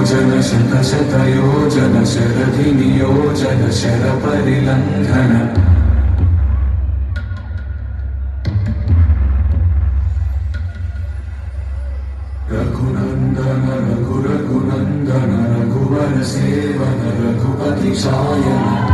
योजन शत शत योजन शरधि नियोजन शर परिलंघन रघुनंदन रघुनंदन रघुवर सेवन रघुपति शायन